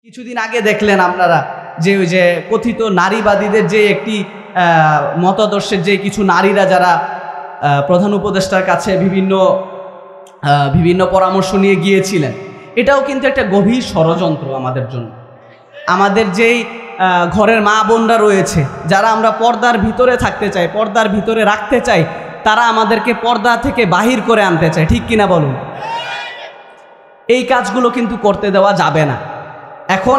কিছুদিন আগে দেখলেন আপনারা যে ওই যে কথিত নারীবাদীদের যে একটি মতাদর্শের যে কিছু নারীরা যারা প্রধান উপদেষ্টার কাছে বিভিন্ন পরামর্শ নিয়ে গিয়েছিলেন, এটাও কিন্তু একটা গভীর ষড়যন্ত্র আমাদের জন্য। আমাদের যেই ঘরের মা বোনরা রয়েছে, যারা আমরা পর্দার ভিতরে থাকতে চাই, পর্দার ভিতরে রাখতে চাই, তারা আমাদেরকে পর্দা থেকে বাহির করে আনতে চায়, ঠিক কিনা বলুন? এই কাজগুলো কিন্তু করতে দেওয়া যাবে না। এখন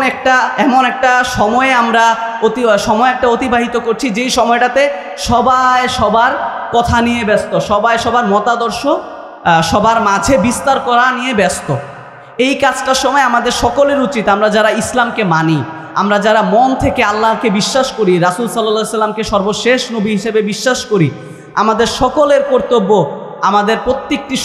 এমন একটা সময়ে আমরা অতিবাহিত করছি, যেই সময়টাতে সবাই সবার কথা নিয়ে ব্যস্ত, সবাই সবার মতাদর্শ সবার মাঝে বিস্তার করা নিয়ে ব্যস্ত। এই কাজটার সময় আমাদের সকলের উচিত, আমরা যারা ইসলামকে মানি, আমরা যারা মন থেকে আল্লাহকে বিশ্বাস করি, রাসূল সাল্লাল্লাহু আলাইহি সাল্লামকে সর্বশেষ নবী হিসেবে বিশ্বাস করি, আমাদের সকলের কর্তব্য আমাদের প্রত্যেকটি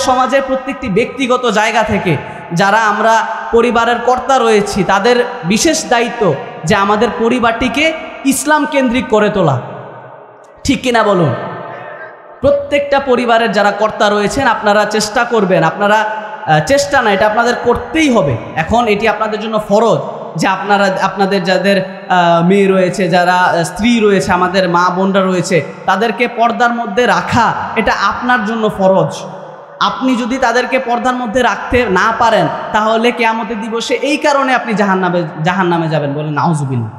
সমাজের প্রত্যেকটি ব্যক্তিগত জায়গা থেকে যারা আমরা পরিবারের কর্তা রয়েছি, তাদের বিশেষ দায়িত্ব যে আমাদের পরিবারটিকে ইসলাম কেন্দ্রিক করে তোলা, ঠিক কিনা বলুন? প্রত্যেকটা পরিবারের যারা কর্তা রয়েছেন, আপনারা চেষ্টা করবেন, চেষ্টা না, এটা আপনাদের করতেই হবে। এখন এটি আপনাদের জন্য ফরজ যে আপনাদের যাদের মেয়ে রয়েছে, যারা স্ত্রী রয়েছে, আমাদের মা বোনরা রয়েছে, তাদেরকে পর্দার মধ্যে রাখা এটা আপনার জন্য ফরজ। আপনি যদি তাদেরকে পর্দার মধ্যে রাখতে না পারেন, তাহলে কিয়ামতের দিবসে এই কারণে আপনি জাহান্নামে যাবেন, বলে নাউজুবিল্লাহ।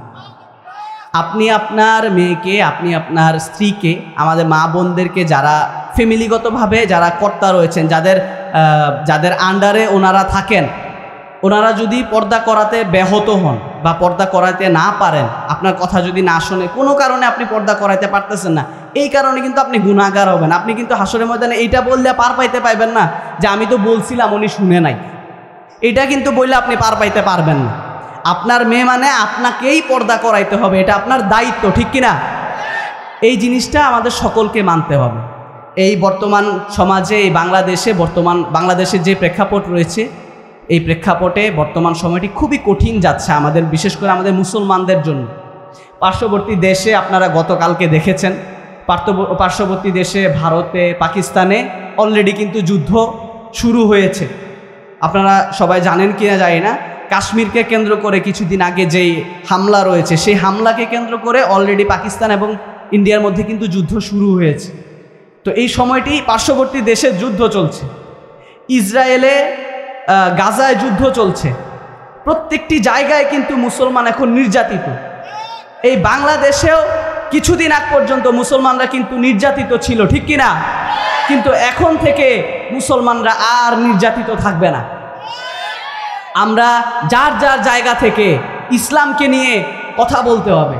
আপনি আপনার মেয়েকে, আপনি আপনার স্ত্রীকে, আমাদের মা বোনদেরকে, যারা ফ্যামিলিগতভাবে যারা কর্তা রয়েছেন, যাদের আন্ডারে ওনারা থাকেন, ওনারা যদি পর্দা করাতে ব্যাহত হন বা পর্দা করাতে না পারেন, আপনার কথা যদি না শোনে, কোনো কারণে আপনি পর্দা করাইতে পারতেছেন না, এই কারণে কিন্তু আপনি গুনাহগার হবেন। আপনি কিন্তু হাসরের ময়দানে এইটা বললে পার পাইতে পাইবেন না যে আমি তো বলছিলাম উনি শুনে নাই, এটা কিন্তু বললে আপনি পার পাইতে পারবেন না। আপনার মেয়ে মানে আপনাকেই পর্দা করাইতে হবে, এটা আপনার দায়িত্ব, ঠিক কিনা? এই জিনিসটা আমাদের সকলকে মানতে হবে। এই বর্তমান সমাজে, এই বাংলাদেশের যে প্রেক্ষাপট রয়েছে, এই প্রেক্ষাপটে বর্তমান সময়টি খুবই কঠিন যাচ্ছে আমাদের, বিশেষ করে আমাদের মুসলমানদের জন্য। পার্শ্ববর্তী দেশে আপনারা গতকালকে দেখেছেন, পার্শ্ববর্তী দেশে ভারতে, পাকিস্তানে অলরেডি কিন্তু যুদ্ধ শুরু হয়েছে। আপনারা সবাই জানেন কিনা জানি না, কাশ্মীরকে কেন্দ্র করে কিছুদিন আগে যেই হামলা রয়েছে, সেই হামলাকে কেন্দ্র করে অলরেডি পাকিস্তান এবং ইন্ডিয়ার মধ্যে কিন্তু যুদ্ধ শুরু হয়েছে। তো এই সময়টি পার্শ্ববর্তী দেশে যুদ্ধ চলছে, ইসরায়েলে গাজায় যুদ্ধ চলছে, প্রত্যেকটি জায়গায় কিন্তু মুসলমান এখন নির্যাতিত। এই বাংলাদেশেও কিছুদিন আগ পর্যন্ত মুসলমানরা কিন্তু নির্যাতিত ছিল, ঠিক কিনা? কিন্তু এখন থেকে মুসলমানরা আর নির্যাতিত থাকবে না। আমরা যার যার জায়গা থেকে ইসলামকে নিয়ে কথা বলতে হবে,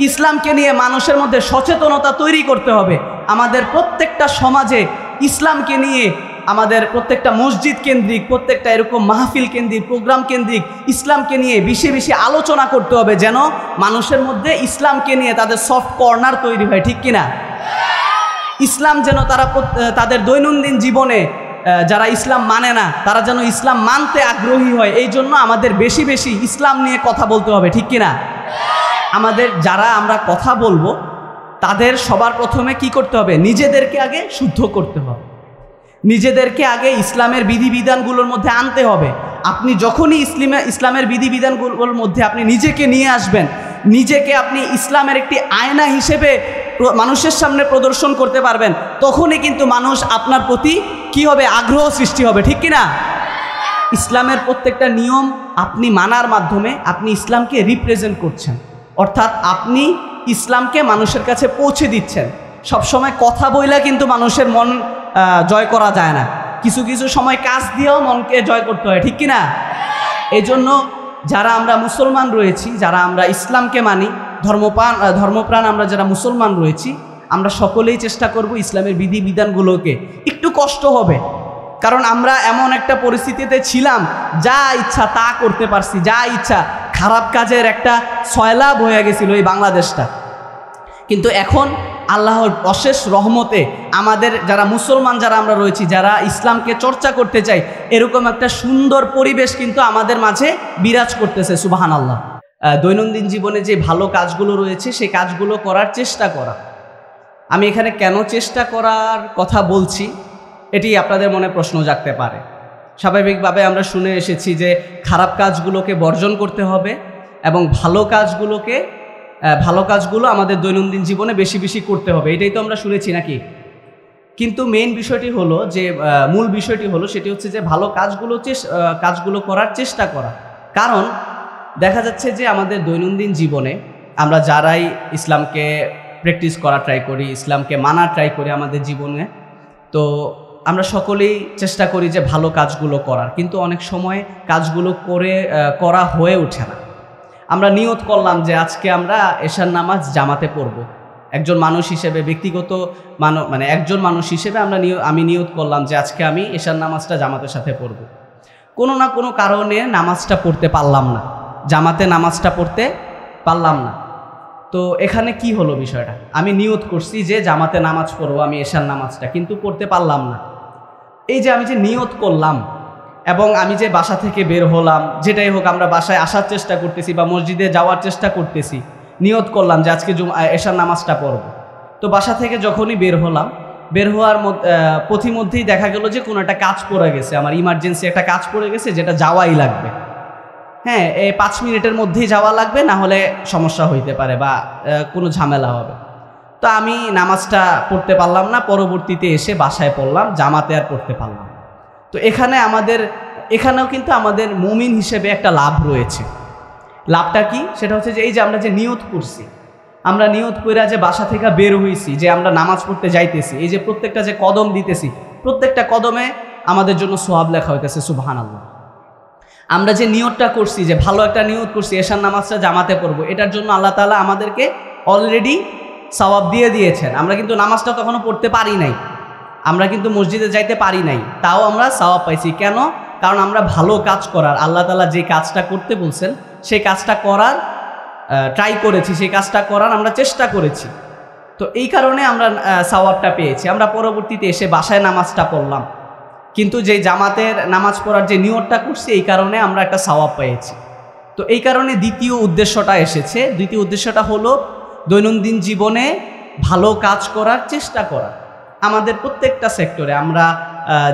ইসলামকে নিয়ে মানুষের মধ্যে সচেতনতা তৈরি করতে হবে। আমাদের প্রত্যেকটা সমাজে ইসলামকে নিয়ে, আমাদের প্রত্যেকটা মসজিদ কেন্দ্রিক, প্রত্যেকটা এরকম মাহফিল কেন্দ্রিক, প্রোগ্রাম কেন্দ্রিক ইসলামকে নিয়ে বেশি বেশি আলোচনা করতে হবে, যেন মানুষের মধ্যে ইসলামকে নিয়ে তাদের সফট কর্নার তৈরি হয়, ঠিক কিনা? ইসলাম যেন তাদের দৈনন্দিন জীবনে, যারা ইসলাম মানে না, তারা যেন ইসলাম মানতে আগ্রহী হয়। এই জন্য আমাদের বেশি বেশি ইসলাম নিয়ে কথা বলতে হবে, ঠিক কিনা? আমাদের যারা আমরা কথা বলবো, তাদের সবার প্রথমে কি করতে হবে? নিজেদেরকে আগে শুদ্ধ করতে হবে, নিজেদেরকে আগে ইসলামের বিধিবিধানগুলোর মধ্যে আনতে হবে। আপনি যখনই ইসলামের বিধিবিধানগুলোর মধ্যে আপনি নিজেকে নিয়ে আসবেন, নিজেকে আপনি ইসলামের একটি আয়না হিসেবে মানুষের সামনে প্রদর্শন করতে পারবেন, তখনই কিন্তু মানুষ আপনার প্রতি কি হবে? আগ্রহ সৃষ্টি হবে, ঠিক কিনা? ইসলামের প্রত্যেকটা নিয়ম আপনি মানার মাধ্যমে আপনি ইসলামকে রিপ্রেজেন্ট করছেন, অর্থাৎ আপনি ইসলামকে মানুষের কাছে পৌঁছে দিচ্ছেন। সবসময় কথা বইলা কিন্তু মানুষের মন জয় করা যায় না, কিছু কিছু সময় কাজ দিয়েও মনকে জয় করতে হয়, ঠিক কিনা? এই জন্য যারা আমরা মুসলমান রয়েছি, যারা আমরা ইসলামকে মানি, ধর্মপ্রাণ আমরা যারা মুসলমান রয়েছি, আমরা সকলেই চেষ্টা করব ইসলামের বিধিবিধানগুলোকে, একটু কষ্ট হবে, কারণ আমরা এমন একটা পরিস্থিতিতে ছিলাম, যা ইচ্ছা তা করতে পারছি, যা ইচ্ছা, খারাপ কাজের একটা সয়লাভ হয়ে গেছিল এই বাংলাদেশটা। কিন্তু এখন আল্লাহর অশেষ রহমতে আমাদের যারা মুসলমান যারা আমরা রয়েছি, যারা ইসলামকে চর্চা করতে চাই, এরকম একটা সুন্দর পরিবেশ কিন্তু আমাদের মাঝে বিরাজ করতেছে, সুবহানাল্লাহ। দৈনন্দিন জীবনে যে ভালো কাজগুলো রয়েছে, সেই কাজগুলো করার চেষ্টা করা। আমি এখানে কেন চেষ্টা করার কথা বলছি, এটি আপনাদের মনে প্রশ্ন জাগতে পারে। স্বাভাবিকভাবে আমরা শুনে এসেছি যে খারাপ কাজগুলোকে বর্জন করতে হবে এবং ভালো কাজগুলো আমাদের দৈনন্দিন জীবনে বেশি বেশি করতে হবে, এটাই তো আমরা শুনেছি নাকি? কিন্তু মেইন বিষয়টি হলো যে মূল বিষয়টি হলো সেটি হচ্ছে যে ভালো কাজগুলো করার চেষ্টা করা। কারণ দেখা যাচ্ছে যে আমাদের দৈনন্দিন জীবনে আমরা যারাই ইসলামকে প্র্যাকটিস করা ট্রাই করি, ইসলামকে মানা ট্রাই করি আমাদের জীবনে, তো আমরা সকলেই চেষ্টা করি যে ভালো কাজগুলো করার, কিন্তু অনেক সময় কাজগুলো করা হয়ে ওঠে না। আমরা নিয়ত করলাম যে আজকে আমরা এশার নামাজ জামাতে পড়ব, একজন মানুষ হিসেবে একজন মানুষ হিসেবে আমি নিয়ত করলাম যে আজকে আমি এশার নামাজটা জামাতের সাথে পড়ব। কোনো না কোনো কারণে নামাজটা পড়তে পারলাম না, জামাতে নামাজটা পড়তে পারলাম না। তো এখানে কি হলো বিষয়টা? আমি নিয়ত করছি যে জামাতে নামাজ পড়বো আমি এশার নামাজটা, কিন্তু পড়তে পারলাম না। এই যে আমি যে নিয়ত করলাম এবং আমি যে বাসা থেকে বের হলাম, যেটাই হোক আমরা বাসায় আসার চেষ্টা করতেছি বা মসজিদে যাওয়ার চেষ্টা করতেছি, নিয়ত করলাম যে আজকে এশার নামাজটা পড়ব। তো বাসা থেকে যখনই বের হওয়ার পথিমধ্যেই দেখা গেল যে কোনো একটা কাজ পড়ে গেছে, আমার ইমার্জেন্সি একটা কাজ পড়ে গেছে যেটা যাওয়াই লাগবে। হ্যাঁ, এই 5 মিনিটের মধ্যেই যাওয়া লাগবে, না হলে সমস্যা হইতে পারে বা কোনো ঝামেলা হবে। তো আমি নামাজটা পড়তে পারলাম না, পরবর্তীতে এসে বাসায় পড়লাম, জামাতে আর পড়তে পারলাম। তো এখানেও কিন্তু আমাদের মুমিন হিসেবে একটা লাভ রয়েছে। লাভটা কি? সেটা হচ্ছে যে এই যে আমরা যে নিয়ত করছি, আমরা নিয়ত কইরা যে বাসা থেকে বের হইছি, যে আমরা নামাজ পড়তে যাইতেছি, এই যে প্রত্যেকটা যে কদম দিতেছি, প্রত্যেকটা কদমে আমাদের জন্য সওয়াব লেখা হইতেছে, সুবহানাল্লাহ। আমরা যে নিয়তটা করছি, যে ভালো একটা নিয়ত করছি এশার নামাজটা জামাতে পড়বো, এটার জন্য আল্লাহ তাআলা আমাদেরকে অলরেডি সওয়াব দিয়ে দিয়েছেন। আমরা কিন্তু নামাজটা তখনও পড়তে পারি নাই, আমরা কিন্তু মসজিদে যাইতে পারি নাই, তাও আমরা সওয়াব পাইছি। কেন? কারণ আমরা ভালো কাজ করার, আল্লাহ তাআলা যে কাজটা করতে বলছেন সেই কাজটা করার ট্রাই করেছি, সেই কাজটা করার আমরা চেষ্টা করেছি। তো এই কারণে আমরা সওয়াবটা পেয়েছি। আমরা পরবর্তীতে এসে বাসায় নামাজটা পড়লাম, কিন্তু যে জামাতের নামাজ পড়ার যে নিয়তটা করছি এই কারণে আমরা একটা সওয়াব পেয়েছি। তো এই কারণে দ্বিতীয় উদ্দেশ্যটা এসেছে। দ্বিতীয় উদ্দেশ্যটা হলো দৈনন্দিন জীবনে ভালো কাজ করার চেষ্টা করা। আমাদের প্রত্যেকটা সেক্টরে আমরা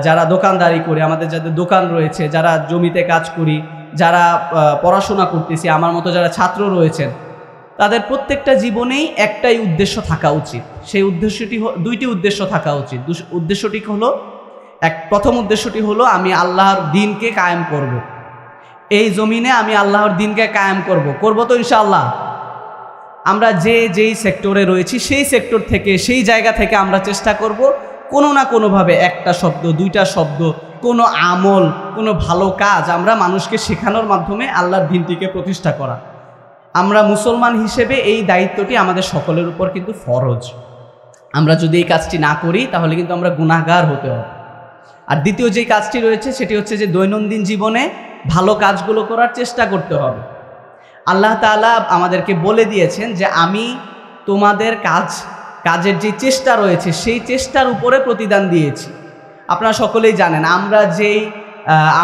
যারা দোকানদারি করি, আমাদের যাদের দোকান রয়েছে, যারা জমিতে কাজ করি, যারা পড়াশোনা করতেছি, আমার মতো যারা ছাত্র রয়েছেন, তাদের প্রত্যেকটা জীবনেই একটাই উদ্দেশ্য থাকা উচিত। সেই উদ্দেশ্যটি দুইটি উদ্দেশ্য থাকা উচিত। উদ্দেশ্যটি হলো প্রথম উদ্দেশ্যটি হলো আমি আল্লাহর দ্বীনকে কায়েম করব। এই জমিনে আমি আল্লাহর দ্বীনকে কায়েম করব তো ইনশাআল্লাহ। আমরা যেই সেক্টরে রয়েছি সেই সেক্টর থেকে, সেই জায়গা থেকে আমরা চেষ্টা করব কোনো না কোনোভাবে একটা শব্দ, দুইটা শব্দ, কোনো আমল, কোনো ভালো কাজ আমরা মানুষকে শেখানোর মাধ্যমে আল্লাহর দ্বীনটিকে প্রতিষ্ঠা করা। আমরা মুসলমান হিসেবে এই দায়িত্বটি আমাদের সকলের উপর কিন্তু ফরজ। আমরা যদি এই কাজটি না করি তাহলে কিন্তু আমরা গুনাহগার হতে হবে। আর দ্বিতীয় যে কাজটি রয়েছে সেটি হচ্ছে যে দৈনন্দিন জীবনে ভালো কাজগুলো করার চেষ্টা করতে হবে। আল্লাহ তাআলা আমাদেরকে বলে দিয়েছেন যে আমি তোমাদের কাজের যে চেষ্টা রয়েছে সেই চেষ্টার উপরে প্রতিদান দিয়েছি। আপনারা সকলেই জানেন আমরা যেই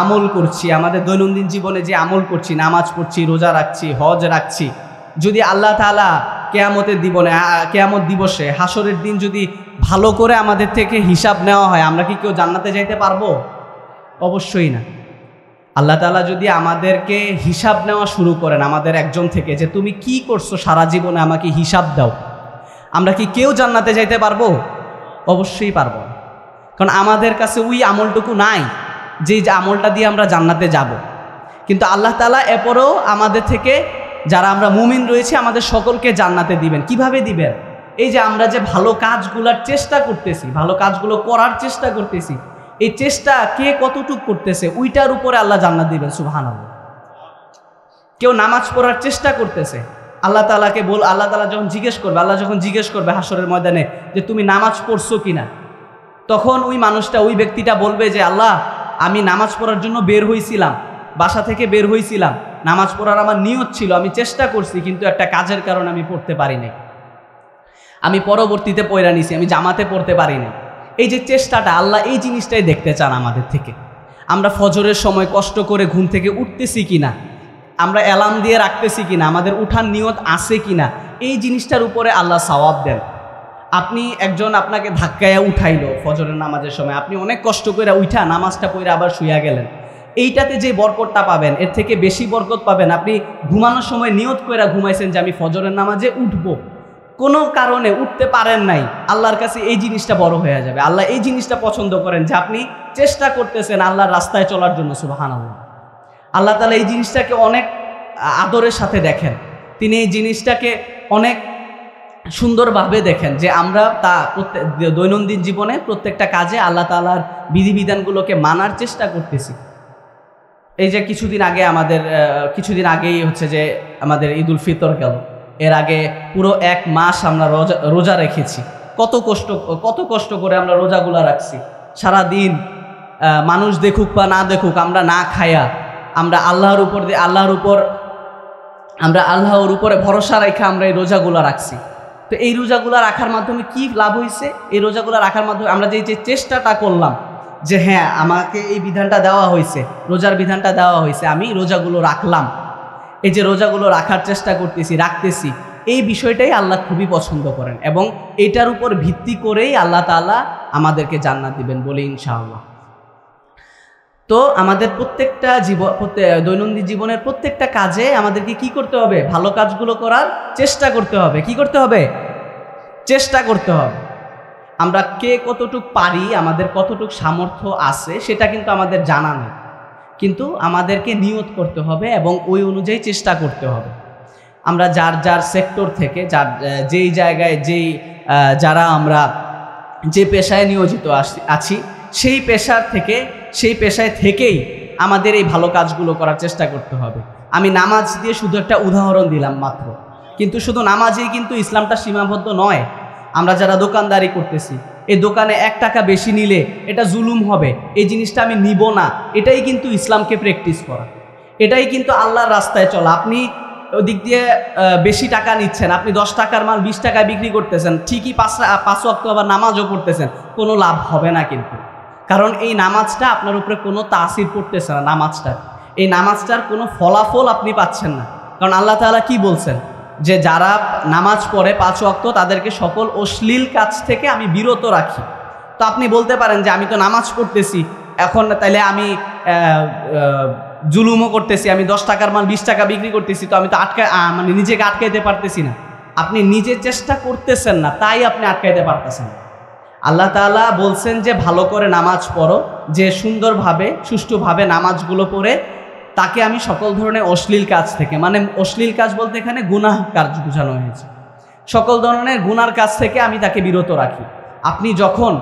আমল করছি, আমাদের দৈনন্দিন জীবনে যে আমল করছি, নামাজ পড়ছি, রোজা রাখছি, হজ রাখছি, যদি আল্লাহ তাআলা কিয়ামত দিবসে হাসরের দিন যদি ভালো করে আমাদের থেকে হিসাব নেওয়া হয়, আমরা কি কেউ জান্নাতে যাইতে পারবো? অবশ্যই না। আল্লাহ তাআলা যদি আমাদেরকে হিসাব নেওয়া শুরু করেন আমাদের একজন থেকে, যে তুমি কি করছো সারা জীবনে আমাকে হিসাব দাও, আমরা কি কেউ জান্নাতে যাইতে পারবো? অবশ্যই পারবো না। কারণ আমাদের কাছে ওই আমলটুকু নাই যে আমলটা দিয়ে আমরা জান্নাতে যাব। কিন্তু আল্লাহ তাআলা এরপরেও আমাদের থেকে, যারা আমরা মুমিন রয়েছে, আমাদের সকলকে জান্নাতে দিবেন। কিভাবে দিবেন? এই যে আমরা যে ভালো কাজগুলোর চেষ্টা করতেছি, ভালো কাজগুলো করার চেষ্টা করতেছি, এই চেষ্টা কে কতটুকু করতেছে ওইটার উপরে আল্লাহ জান্নাত দিবেন, সুবহানাল্লাহ। কেউ নামাজ পড়ার চেষ্টা করতেছে, আল্লাহ তাআলা যখন জিজ্ঞেস করবে হাসরের ময়দানে যে তুমি নামাজ পড়ছো কিনা, তখন ওই মানুষটা, ওই ব্যক্তিটা বলবে যে আল্লাহ, আমি নামাজ পড়ার জন্য বের হইছিলাম, বাসা থেকে বের হইছিলাম, নামাজ পড়ার আমার নিয়ত ছিল, আমি চেষ্টা করছি, কিন্তু একটা কাজের কারণে আমি পড়তে পারি নাই, আমি পরবর্তীতে পয়রা নিছি, আমি জামাতে পড়তে পারি নাই। এই যে চেষ্টাটা, আল্লাহ এই জিনিসটাই দেখতে চান আমাদের থেকে। আমরা ফজরের সময় কষ্ট করে ঘুম থেকে উঠতেছি কিনা, আমরা অ্যালার্ম দিয়ে রাখতেছি কিনা, আমাদের উঠার নিয়ত আছে কিনা, এই জিনিসটার উপরে আল্লাহ সওয়াব দেন। আপনি একজন আপনাকে ধাক্কায়া উঠাইলো ফজরের নামাজের সময়, আপনি অনেক কষ্ট করে উঠা নামাজটা পড়ে আবার শুইয়া গেলেন, এইটাতে যে বরকতটা পাবেন এর থেকে বেশি বরকত পাবেন আপনি ঘুমানোর সময় নিয়ত করে ঘুমাইছেন যে আমি ফজরের নামাজে উঠবো, কোনো কারণে উঠতে পারেন নাই, আল্লাহর কাছে এই জিনিসটা বড় হয়ে যাবে। আল্লাহ এই জিনিসটা পছন্দ করেন যে আপনি চেষ্টা করতেছেন আল্লাহর রাস্তায় চলার জন্য। সুবহানাল্লাহ। আল্লাহ তাআলা এই জিনিসটাকে অনেক আদরের সাথে দেখেন, তিনি এই জিনিসটাকে অনেক সুন্দরভাবে দেখেন যে আমরা তা দৈনন্দিন জীবনে প্রত্যেকটা কাজে আল্লাহ তাআলার বিধিবিধানগুলোকে মানার চেষ্টা করতেছি। এই যে কিছুদিন আগেই হচ্ছে যে আমাদের ঈদ উল ফিতর গেল, এর আগে পুরো 1 মাস আমরা রোজা রেখেছি। কত কষ্ট করে আমরা রোজাগুলা রাখছি, সারাদিন মানুষ দেখুক বা না দেখুক আমরা না খায়া আমরা আল্লাহর উপরে ভরসা রেখে আমরা এই রোজাগুলা রাখছি। তো এই রোজাগুলা রাখার মাধ্যমে কি লাভ হয়েছে? এই রোজাগুলা রাখার মাধ্যমে আমরা যে চেষ্টাটা করলাম যে হ্যাঁ আমাকে এই বিধানটা দেওয়া হয়েছে, রোজার বিধানটা দেওয়া হয়েছে, আমি রোজাগুলো রাখলাম, এই যে রোজাগুলো রাখার চেষ্টা রাখতেছি, এই বিষয়টাই আল্লাহ খুবই পছন্দ করেন এবং এটার উপর ভিত্তি করেই আল্লাহ তাআলা আমাদেরকে জান্নাত দিবেন বলে ইনশাআল্লাহ। তো আমাদের প্রত্যেকটা দৈনন্দিন জীবনের প্রত্যেকটা কাজে আমাদেরকে কি করতে হবে? ভালো কাজগুলো করার চেষ্টা করতে হবে। কি করতে হবে? চেষ্টা করতে হবে। আমরা কে কতটুক পারি, আমাদের কতটুক সামর্থ্য আছে সেটা কিন্তু আমাদের জানা নেই, কিন্তু আমাদেরকে নিয়ত করতে হবে এবং ওই অনুযায়ী চেষ্টা করতে হবে। আমরা যার সেক্টর থেকে যেই জায়গায় যারা আমরা যে পেশায় নিয়োজিত আছি সেই পেশায় থেকেই আমাদের এই ভালো কাজগুলো করার চেষ্টা করতে হবে। আমি নামাজ দিয়ে শুধু একটা উদাহরণ দিলাম মাত্র, কিন্তু শুধু নামাজেই কিন্তু ইসলামটা সীমাবদ্ধ নয়। আমরা যারা দোকানদারি করতেছি, এই দোকানে 1 টাকা বেশি নিলে এটা জুলুম হবে, এই জিনিসটা আমি নিব না, এটাই কিন্তু ইসলামকে প্র্যাকটিস করা, এটাই কিন্তু আল্লাহর রাস্তায় চলা। আপনি ওদিক দিয়ে বেশি টাকা নিচ্ছেন, আপনি 10 টাকার মাল 20 টাকায় বিক্রি করতেছেন, ঠিকই 5 ওয়াক্ত আবার নামাজও পড়তেছেন, কোনো লাভ হবে না কিন্তু, কারণ এই নামাজটা আপনার উপরে কোনো তাসির পড়তেছে না। এই নামাজটার কোনো ফলাফল আপনি পাচ্ছেন না, কারণ আল্লাহ তাআলা কি বলছেন যে যারা নামাজ পড়ে 5 ওয়াক্ত তাদেরকে সকল অশ্লীল কাজ থেকে আমি বিরত রাখি। তো আপনি বলতে পারেন যে আমি তো নামাজ পড়তেছি, এখন তাইলে আমি জুলুমও করতেছি, আমি 10 টাকার মাল 20 টাকা বিক্রি করতেছি, তো আমি তো নিজেকে আটকাইতে পারতেছি না। আপনি নিজে চেষ্টা করতেছেন না, তাই আপনি আটকাইতে পারতেছেন না। আল্লাহ তাআলা বলছেন যে ভালো করে নামাজ পড়ো, যে সুন্দরভাবে সুষ্ঠুভাবে নামাজগুলো পড়ে তাকে আমি সকল ধরনের অশ্লীল কাজ থেকে, মানে অশ্লীল কাজ বলতে এখানে গুনাহ কাজ বোঝানো হয়েছে, সকল ধরনের গুনার কাজ থেকে আমি তাকে বিরত রাখি। আপনি যখন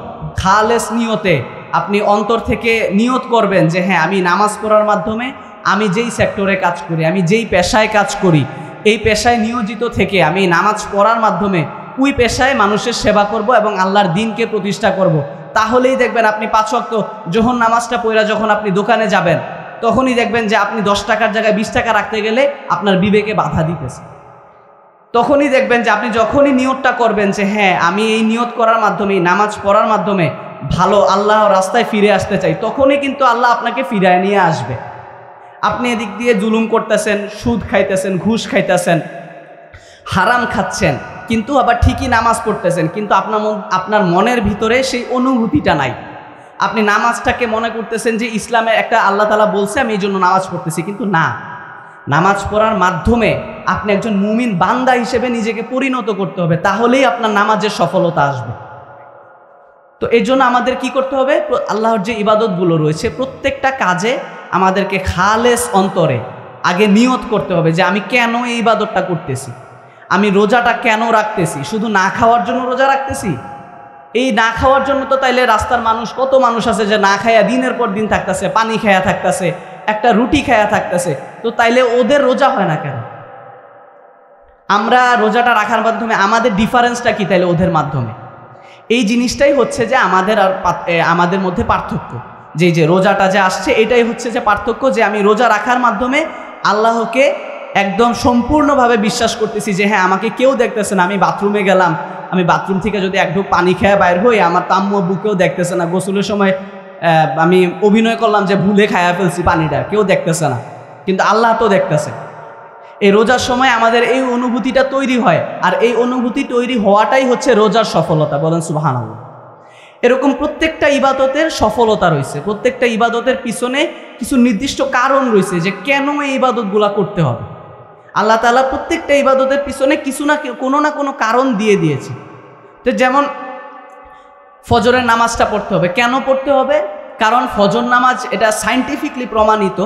খালেস নিয়তে আপনি অন্তর থেকে নিয়ত করবেন যে হ্যাঁ আমি নামাজ পড়ার মাধ্যমে আমি যেই সেক্টরে কাজ করি, আমি যেই পেশায় কাজ করি, এই পেশায় নিয়োজিত থেকে আমি নামাজ পড়ার মাধ্যমে ওই পেশায় মানুষের সেবা করব এবং আল্লাহর দ্বীনকে প্রতিষ্ঠা করব, তাহলেই দেখবেন আপনি 5 ওয়াক্ত যোহর নামাজটা পড়া যখন আপনি দোকানে যাবেন তখনই দেখবেন যে আপনি 10 টাকার জায়গায় 20 টাকা রাখতে গেলে আপনার বিবেকে বাধা দিতেছে। তখনই দেখবেন যে আপনি যখনই নিয়তটা করবেন যে হ্যাঁ আমি এই নিয়ত করার মাধ্যমে, নামাজ পড়ার মাধ্যমে ভালো আল্লাহর রাস্তায় ফিরে আসতে চাই, তখনই কিন্তু আল্লাহ আপনাকে ফিরায় নিয়ে আসবে। আপনি এদিক দিয়ে জুলুম করতেছেন, সুদ খাইতেছেন, ঘুষ খাইতেছেন, হারাম খাচ্ছেন, কিন্তু আবার ঠিকই নামাজ পড়তেছেন, কিন্তু আপনার মনের ভিতরে সেই অনুভূতিটা নাই। আপনি নামাজটাকে মনে করতেছেন যে ইসলামে একটা আল্লাহ তাআলা বলছে আমি এই জন্য নামাজ পড়তেছি, কিন্তু না, নামাজ পড়ার মাধ্যমে আপনি একজন মুমিন বান্দা হিসেবে নিজেকে পরিণত করতে হবে, তাহলেই আপনার নামাজের সফলতা আসবে। তো এই জন্য আমাদের কি করতে হবে? আল্লাহর যে ইবাদতগুলো রয়েছে প্রত্যেকটা কাজে আমাদেরকে খালেস অন্তরে আগে নিয়ত করতে হবে যে আমি কেন এই ইবাদতটা করতেছি, আমি রোজাটা কেন রাখতেছি, শুধু না খাওয়ার জন্য রোজা রাখতেছি? এই না খাওয়ার জন্য তো তাইলে রাস্তার কত মানুষ আছে যে না খায়া দিনের পর দিন থাকতেছে, পানি খায়া থাকতেছে, একটা রুটি খায়া থাকতেছে, তো তাইলে ওদের রোজা হয় না কেন? আমরা রোজাটা রাখার মাধ্যমে আমাদের ডিফারেন্সটা কি তাইলে ওদের মাধ্যমে? এই জিনিসটাই হচ্ছে যে আমাদের মধ্যে পার্থক্য, যে রোজাটা যে আসছে এটাই হচ্ছে যে পার্থক্য, যে আমি রোজা রাখার মাধ্যমে আল্লাহকে একদম সম্পূর্ণভাবে বিশ্বাস করতেছি যে হ্যাঁ আমাকে কেউ দেখতেছে না, আমি বাথরুমে গেলাম, আমি বাথরুম থেকে যদি এক ঢোক পানি খেয়ে বাইর হই আমার আম্মু বুকেও দেখতেছে না, গোসলের সময় আমি অভিনয় করলাম যে ভুলে খায়া ফেলছি পানিটা, কেউ দেখতেছে না, কিন্তু আল্লাহ তো দেখতেছে। এই রোজার সময় আমাদের এই অনুভূতিটা তৈরি হয়, আর এই অনুভূতি তৈরি হওয়াটাই হচ্ছে রোজার সফলতা। বলেন সুবহানাল্লাহ। এরকম প্রত্যেকটা ইবাদতের সফলতা রয়েছে, প্রত্যেকটা ইবাদতের পিছনে কিছু নির্দিষ্ট কারণ রয়েছে যে কেন এই ইবাদতগুলা করতে হবে। আল্লাহ তাআলা প্রত্যেকটা ইবাদতের পিছনে কিছু না কোনো কারণ দিয়ে দিয়েছে। তো যেমন ফজরের নামাজটা পড়তে হবে, কেন পড়তে হবে? কারণ ফজর নামাজ এটা সায়েন্টিফিকলি প্রমাণিত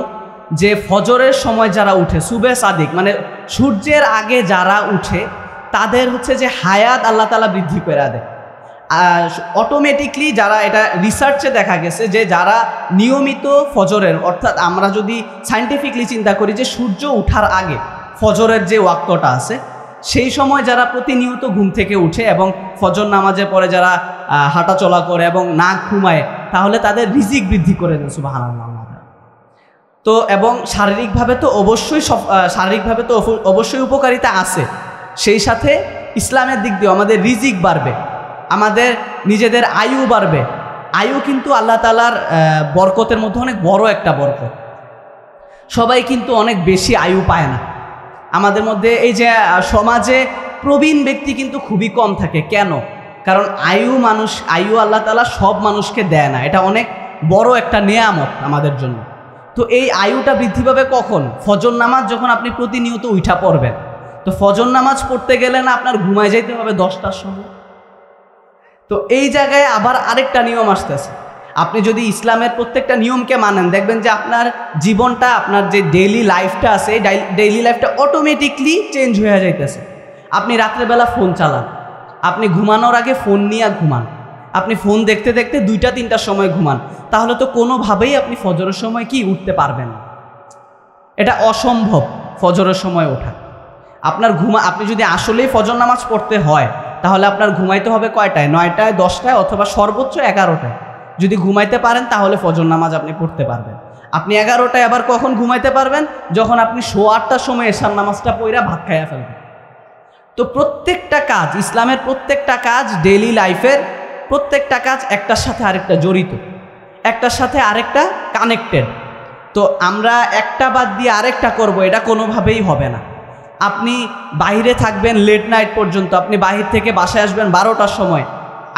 যে ফজরের সময় যারা উঠে, সুবে সাদিক মানে সূর্যের আগে যারা উঠে, তাদের হচ্ছে যে হায়াত আল্লাহ তাআলা বৃদ্ধি করে দেয়। অটোমেটিকলি যারা, এটা রিসার্চে দেখা গেছে যে যারা নিয়মিত ফজরের, অর্থাৎ আমরা যদি সায়েন্টিফিকলি চিন্তা করি যে সূর্য ওঠার আগে ফজরের যে ওয়াক্তটা আছে, সেই সময় যারা প্রতিনিয়ত ঘুম থেকে উঠে এবং ফজর নামাজের পরে যারা হাঁটা চলা করে এবং না ঘুমায়, তাহলে তাদের রিজিক বৃদ্ধি করে দেন সুবহানাল্লাহ। তো এবং শারীরিকভাবে তো অবশ্যই উপকারিতা আছে, সেই সাথে ইসলামের দিক দিয়ে আমাদের রিজিক বাড়বে, আমাদের নিজেদের আয়ু বাড়বে। আয়ু কিন্তু আল্লাহ তাআলার বরকতের মধ্যে অনেক বড় একটা বরকত। সবাই কিন্তু অনেক বেশি আয়ু পায় না। আমাদের মধ্যে এই যে সমাজে প্রবীণ ব্যক্তি কিন্তু খুবই কম থাকে। কেন? কারণ আয়ু আল্লাহ তাআলা সব মানুষকে দেয় না, এটা অনেক বড় একটা নেয়ামত আমাদের জন্য। তো এই আয়ুটা বৃদ্ধি পাবে কখন? ফজর নামাজ যখন আপনি প্রতিনিয়ত উঠা পড়বেন। তো ফজর নামাজ পড়তে গেলে না আপনার ঘুমায় যাইতে হবে 10টার সময়। তো এই জায়গায় আবার আরেকটা নিয়ম আসতেছে। আপনি যদি ইসলামের প্রত্যেকটা নিয়মকে মানেন, দেখবেন যে আপনার জীবনটা, আপনার যে ডেইলি লাইফটা আছে, ডেইলি লাইফটা অটোমেটিকলি চেঞ্জ হয়ে যাইতেছে। আপনি রাত্রেবেলা ফোন চালান, আপনি ঘুমানোর আগে ফোন নিয়ে ঘুমান, আপনি ফোন দেখতে দেখতে 2টা-3টার সময় ঘুমান, তাহলে তো কোনোভাবেই আপনি ফজরের সময় কি উঠতে পারবেন না। এটা অসম্ভব ফজরের সময় ওঠা। আপনি যদি আসলেই ফজর নামাজ পড়তে হয়, তাহলে আপনার ঘুমাইতে হবে কয়টায়? 9টায়, 10টায় অথবা সর্বোচ্চ 11টায়। যদি ঘুমাইতে পারেন তাহলে ফজর নামাজ আপনি পড়তে পারবেন। আপনি 11টায় আবার কখন ঘুমাইতে পারবেন? যখন আপনি 8:15টার সময় এশার নামাজটা পড়া ভাত খাইয়া ফেলবেন। তো প্রত্যেকটা কাজ, ইসলামের প্রত্যেকটা কাজ, ডেইলি লাইফের প্রত্যেকটা কাজ একটার সাথে আরেকটা জড়িত, একটার সাথে আরেকটা কানেক্টেড। তো আমরা একটা বাদ দিয়ে আরেকটা করব, এটা কোনোভাবেই হবে না। আপনি বাইরে থাকবেন লেট নাইট পর্যন্ত, আপনি বাহির থেকে বাসায় আসবেন 12টার সময়,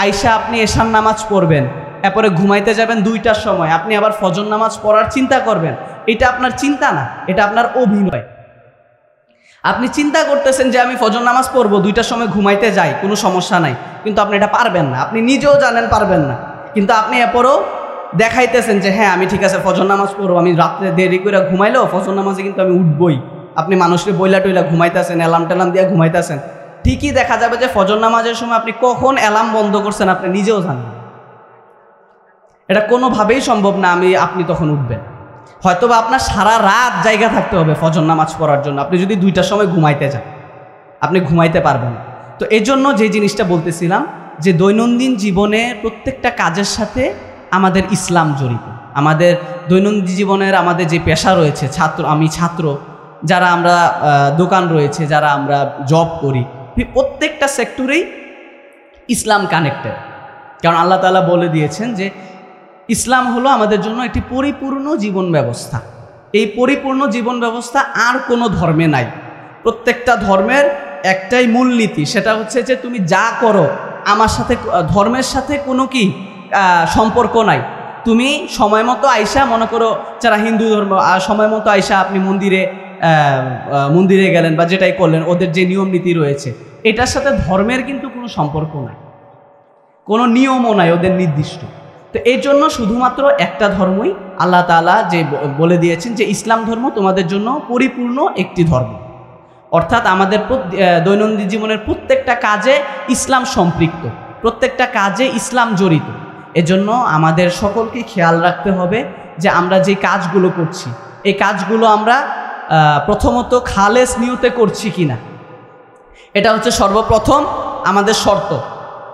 আইসা আপনি এশার নামাজ পড়বেন, এরপরে ঘুমাইতে যাবেন 2টার সময়, আপনি আবার ফজর নামাজ পড়ার চিন্তা করবেন। এটা আপনার চিন্তা না, এটা আপনার অভিনয়। আপনি চিন্তা করতেছেন যে আমি ফজর নামাজ পড়বো, 2টার সময় ঘুমাইতে যাই, কোনো সমস্যা নাই, কিন্তু আপনি এটা পারবেন না। আপনি নিজেও জানেন পারবেন না, কিন্তু আপনি এরপরও দেখাইতেছেন যে হ্যাঁ আমি ঠিক আছে ফজর নামাজ পড়বো, আমি রাত্রে দেরি করে ঘুমাইলেও ফজর নামাজে কিন্তু আমি উঠবই। আপনি মানুষকে বইলা টইলা ঘুমাইতেছেন, অ্যালার্ম টেলার্ম দিয়ে ঘুমাইতেছেন। ঠিকই দেখা যাবে যে ফজর নামাজের সময় আপনি কখন অ্যালার্ম বন্ধ করছেন আপনি নিজেও জানেন। এটা কোনোভাবেই সম্ভব না আপনি তখন উঠবেন। হয়তোবা আপনার সারা রাত জায়গা থাকতে হবে ফজর নামাজ পড়ার জন্য। আপনি যদি 2টার সময় ঘুমাইতে যান, আপনি ঘুমাইতে পারবেন না। তো এই জন্য যে জিনিসটা বলতেছিলাম যে দৈনন্দিন জীবনে প্রত্যেকটা কাজের সাথে আমাদের ইসলাম জড়িত। আমাদের দৈনন্দিন জীবনের আমাদের যে পেশা রয়েছে, আমি ছাত্র, যারা আমরা দোকান রয়েছে, যারা আমরা জব করি, প্রত্যেকটা সেক্টরেই ইসলাম কানেক্টেড। কারণ আল্লাহ তাআলা বলে দিয়েছেন যে ইসলাম হলো আমাদের জন্য একটি পরিপূর্ণ জীবন ব্যবস্থা। এই পরিপূর্ণ জীবন ব্যবস্থা আর কোনো ধর্মে নাই। প্রত্যেকটা ধর্মের একটাই মূলনীতি, সেটা হচ্ছে যে তুমি যা করো আমার সাথে, ধর্মের সাথে কোনো কি সম্পর্ক নাই। তুমি সময় মতো আইসা, মনে করো যারা হিন্দু ধর্ম, সময় মতো আইসা আপনি মন্দিরে গেলেন বা যেটাই করলেন, ওদের যে নিয়ম নীতি রয়েছে, এটার সাথে ধর্মের কিন্তু কোনো সম্পর্ক নাই, কোনো নিয়মও নাই ওদের নির্দিষ্ট। তো এই জন্য শুধুমাত্র একটা ধর্মই আল্লাহ তাআলা যে বলে দিয়েছেন যে ইসলাম ধর্ম তোমাদের জন্য পরিপূর্ণ একটি ধর্ম। অর্থাৎ আমাদের দৈনন্দিন জীবনের প্রত্যেকটা কাজে ইসলাম সম্পৃক্ত, প্রত্যেকটা কাজে ইসলাম জড়িত। এজন্য আমাদের সকলকে খেয়াল রাখতে হবে যে আমরা যে কাজগুলো করছি, এই কাজগুলো আমরা প্রথমত খালেস নিয়তে করছি কিনা। এটা হচ্ছে সর্বপ্রথম আমাদের শর্ত।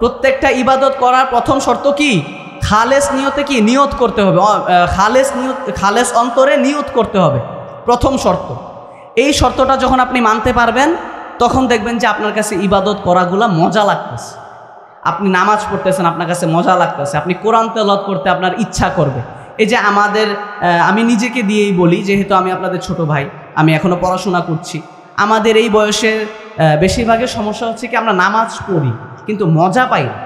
প্রত্যেকটা ইবাদত করার প্রথম শর্ত কি? খালেস নিয়তে কি নিয়ত করতে হবে, খালেস অন্তরে নিয়ত করতে হবে, প্রথম শর্ত। এই শর্তটা যখন আপনি মানতে পারবেন, তখন দেখবেন যে আপনার কাছে ইবাদত করাগুলা মজা লাগতেছে। আপনি নামাজ পড়তেছেন, আপনার কাছে মজা লাগতেছে, আপনি কোরআন তেলাওয়াত করতে আপনার ইচ্ছা করবে। এই যে আমি নিজেকে দিয়েই বলি, যেহেতু আমি আপনাদের ছোট ভাই, আমি এখনও পড়াশোনা করছি, আমাদের এই বয়সের বেশিরভাগের সমস্যা হচ্ছে কি, আমরা নামাজ পড়ি কিন্তু মজা পাই না।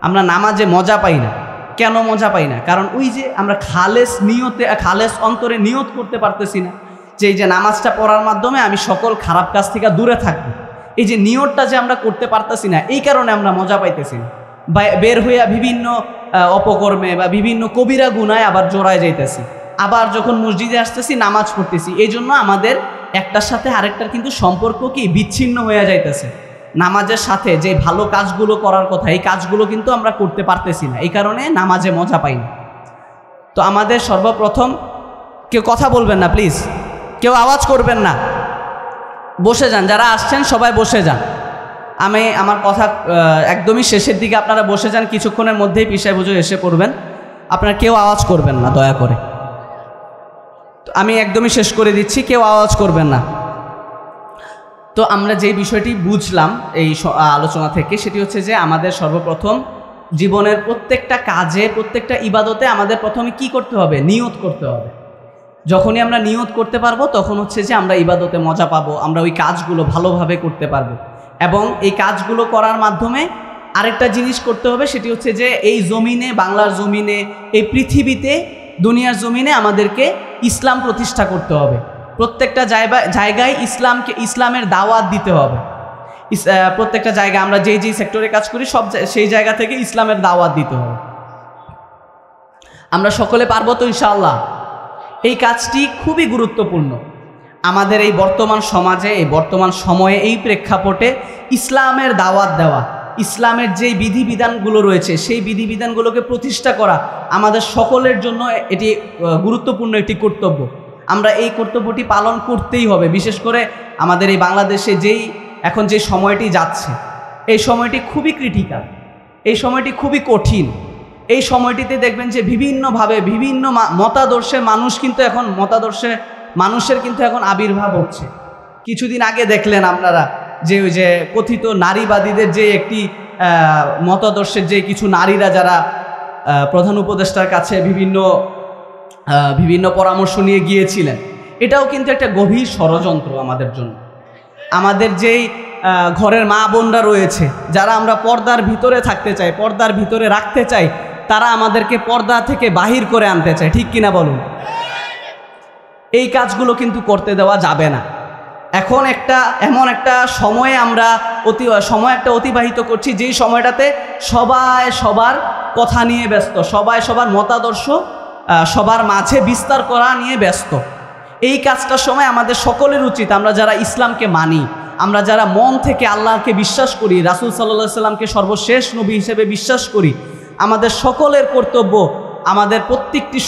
আমরা নামাজে মজা পাই না। কেন মজা পাই না? কারণ ওই যে আমরা খালেস অন্তরে নিয়ত করতে পারতেছি না যে এই যে নামাজটা পড়ার মাধ্যমে আমি সকল খারাপ কাজ থেকে দূরে থাকবো। এই যে নিয়তটা যে আমরা করতে পারতেছি না, এই কারণে আমরা মজা পাইতেছি না। বের হইয়া বিভিন্ন অপকর্মে বা বিভিন্ন কবিরা গুনায় আবার জড়ায় যাইতেছি। আবার যখন মসজিদে আসতেছি নামাজ পড়তেছি, এই জন্য আমাদের একটার সাথে আরেকটার কিন্তু সম্পর্ক কি বিচ্ছিন্ন হয়ে যাইতেছে। নামাজের সাথে যে ভালো কাজগুলো করার কথা, এই কাজগুলো কিন্তু আমরা করতে পারতেছি না। এই কারণে নামাজে মজা পাই না। তো আমাদের সর্বপ্রথম, কেউ কথা বলবেন না প্লিজ, কেউ আওয়াজ করবেন না, বসে যান। যারা আসছেন সবাই বসে যান। আমি আমার কথা একদমই শেষের দিকে, আপনারা বসে যান। কিছুক্ষণের মধ্যেই পিসায় বুঝে এসে পড়বেন। আপনারা কেউ আওয়াজ করবেন না দয়া করে। আমি একদমই শেষ করে দিচ্ছি, কেউ আওয়াজ করবেন না। তো আমরা যে বিষয়টি বুঝলাম এই আলোচনা থেকে, সেটি হচ্ছে যে আমাদের সর্বপ্রথম জীবনের প্রত্যেকটা কাজে, প্রত্যেকটা ইবাদতে আমাদের প্রথমে কি করতে হবে? নিয়ত করতে হবে। যখনই আমরা নিয়ত করতে পারবো তখন হচ্ছে যে আমরা ইবাদতে মজা পাবো, আমরা ওই কাজগুলো ভালোভাবে করতে পারবো। এবং এই কাজগুলো করার মাধ্যমে আরেকটা জিনিস করতে হবে, সেটি হচ্ছে যে এই জমিনে, বাংলার জমিনে, এই পৃথিবীতে, দুনিয়ার জমিনে আমাদেরকে ইসলাম প্রতিষ্ঠা করতে হবে। প্রত্যেকটা জায়গায় ইসলামের দাওয়াত দিতে হবে। প্রত্যেকটা জায়গায় আমরা যেই সেক্টরে কাজ করি সেই জায়গা থেকে ইসলামের দাওয়াত দিতে হবে। আমরা সকলে পারবো তো ইনশাআল্লাহ? এই কাজটি খুবই গুরুত্বপূর্ণ আমাদের এই বর্তমান সমাজে, এই বর্তমান সময়ে, এই প্রেক্ষাপটে ইসলামের দাওয়াত দেওয়া, ইসলামের যেই বিধিবিধানগুলো রয়েছে সেই বিধিবিধানগুলোকে প্রতিষ্ঠা করা আমাদের সকলের জন্য এটি গুরুত্বপূর্ণ একটি কর্তব্য। আমরা এই কর্তব্যটি পালন করতেই হবে। বিশেষ করে আমাদের এই বাংলাদেশে এখন যে সময়টি যাচ্ছে, এই সময়টি খুবই ক্রিটিক্যাল, এই সময়টি খুবই কঠিন। এই সময়টিতে দেখবেন যে বিভিন্নভাবে বিভিন্ন মতাদর্শের মানুষের কিন্তু এখন আবির্ভাব হচ্ছে। কিছুদিন আগে দেখলেন আপনারা যে ওই যে কথিত নারীবাদীদের যে একটি মতাদর্শের যে কিছু নারীরা যারা প্রধান উপদেষ্টার কাছে বিভিন্ন পরামর্শ নিয়ে গিয়েছিলেন, এটাও কিন্তু একটা গভীর ষড়যন্ত্র আমাদের জন্য। আমাদের যেই ঘরের মা বোনরা রয়েছে, যারা আমরা পর্দার ভিতরে থাকতে চাই, পর্দার ভিতরে রাখতে চাই, তারা আমাদেরকে পর্দা থেকে বাহির করে আনতে চায়। ঠিক কিনা বলুন? এই কাজগুলো কিন্তু করতে দেওয়া যাবে না। এখন এমন একটা সময়ে আমরা অতিবাহিত করছি, যেই সময়টাতে সবাই সবার কথা নিয়ে ব্যস্ত, সবাই সবার মতাদর্শ সবার মাঝে বিস্তার করা নিয়ে ব্যস্ত। এই কাজটার সময় আমাদের সকলের উচিত, আমরা যারা ইসলামকে মানি, আমরা যারা মন থেকে আল্লাহকে বিশ্বাস করি, রাসূল সাল্লাল্লাহু আলাইহি সাল্লামকে সর্বশেষ নবী হিসেবে বিশ্বাস করি, আমাদের সকলের কর্তব্য আমাদের প্রত্যেকটি